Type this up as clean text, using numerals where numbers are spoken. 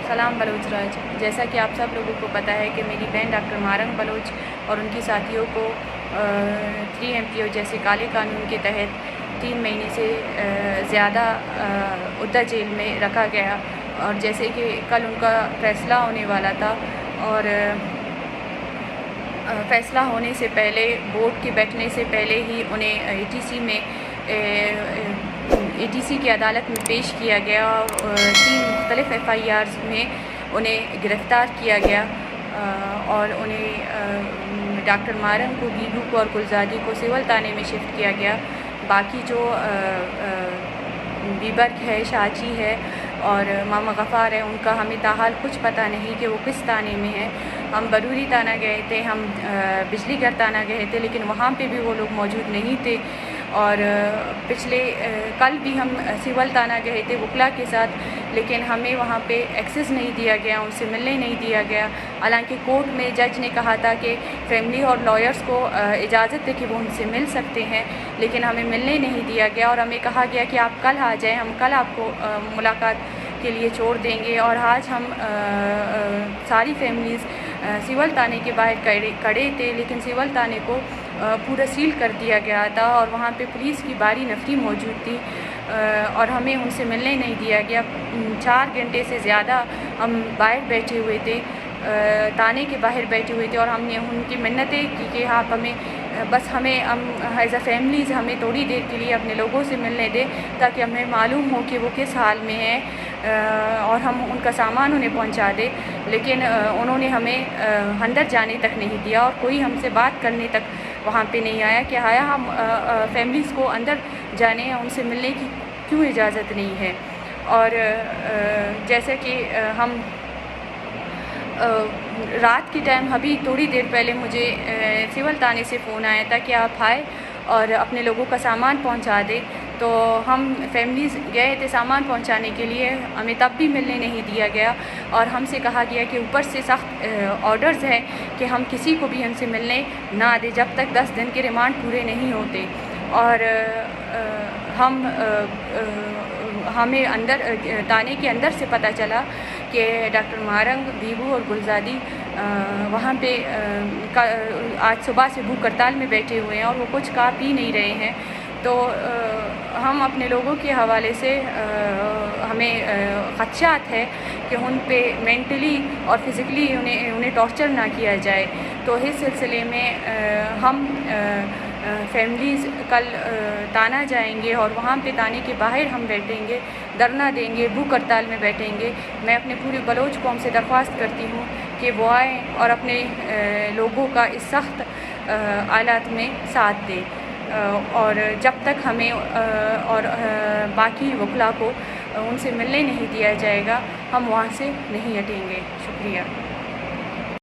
सलाम बलोच राज। जैसा कि आप सब लोगों को पता है कि मेरी बहन डॉक्टर मारंग बलोच और उनकी साथियों को 3 MPO जैसे काले कानून के तहत 3 महीने से ज़्यादा उद्दा जेल में रखा गया। और जैसे कि कल उनका फ़ैसला होने वाला था और फ़ैसला होने से पहले बोर्ड के बैठने से पहले ही उन्हें ATC की अदालत में पेश किया गया और 3 मुख्तलिफ़ FIRs में उन्हें गिरफ़्तार किया गया और उन्हें डॉक्टर मारंग को, बीबू को और गुलज़ादी को सिविल थाने में शिफ्ट किया गया। बाकी जो बीबर्क है, शाची है और मामा गफ़ार है, उनका हमें ताहाल कुछ पता नहीं कि वो किस थाने में है। हम बरूरी थाना गए थे, हम बिजली घर थाना गए थे, लेकिन वहाँ पे भी वो लोग मौजूद नहीं थे। और कल भी हम सिविल थाना गए थे वकला के साथ, लेकिन हमें वहाँ पे एक्सेस नहीं दिया गया, उनसे मिलने नहीं दिया गया। हालांकि कोर्ट में जज ने कहा था कि फैमिली और लॉयर्स को इजाज़त है कि वो उनसे मिल सकते हैं, लेकिन हमें मिलने नहीं दिया गया और हमें कहा गया कि आप कल आ जाएं, हम कल आपको मुलाकात के लिए छोड़ देंगे। और आज हम सारी फैमिलीज़ सिविल थाने के बाहर खड़े थे, लेकिन सिविल थाने को पूरा सील कर दिया गया था और वहाँ पे पुलिस की भारी नफरी मौजूद थी और हमें उनसे मिलने नहीं दिया गया। 4 घंटे से ज़्यादा हम बाहर बैठे हुए थे, थाने के बाहर बैठे हुए थे और हमने उनकी मिन्नतें की कि आप हमें एज अ फैमिलीज़ हमें थोड़ी देर के लिए अपने लोगों से मिलने दें, ताकि हमें मालूम हो कि वो किस हाल में हैं और हम उनका सामान उन्हें पहुंचा दें। लेकिन उन्होंने हमें अंदर जाने तक नहीं दिया और कोई हमसे बात करने तक वहाँ पे नहीं आया कि आया हम फैमिलीज़ को अंदर जाने या उनसे मिलने की क्यों इजाज़त नहीं है। और जैसे कि हम रात के टाइम अभी थोड़ी देर पहले मुझे सिविल थाने से फ़ोन आया था कि आप आए और अपने लोगों का सामान पहुंचा दें। तो हम फैमिलीज़ गए थे सामान पहुंचाने के लिए, हमें तब भी मिलने नहीं दिया गया और हमसे कहा गया कि ऊपर से सख्त ऑर्डर्स हैं कि हम किसी को भी हमसे मिलने ना दें जब तक 10 दिन के रिमांड पूरे नहीं होते। और हमें अंदर थाने के अंदर से पता चला कि डॉक्टर मारंग, बीबू और गुलज़ादी वहाँ पे आज सुबह से भूख हड़ताल में बैठे हुए हैं और वो कुछ खा पी नहीं रहे हैं। तो हम अपने लोगों के हवाले से हमें ख़दशात है कि उन पे मेंटली और फिज़िकली उन्हें टॉर्चर ना किया जाए। तो इस सिलसिले में हम फैमिलीज़ कल थाना जाएंगे और वहाँ पे थाने के बाहर हम बैठेंगे, धरना देंगे, भूख हड़ताल में बैठेंगे। मैं अपने पूरी बलोच कौम से दरख्वास्त करती हूँ कि वो आएँ और अपने लोगों का इस सख्त हालात में साथ दें और जब तक हमें और बाकी वकला को उनसे मिलने नहीं दिया जाएगा, हम वहाँ से नहीं हटेंगे। शुक्रिया।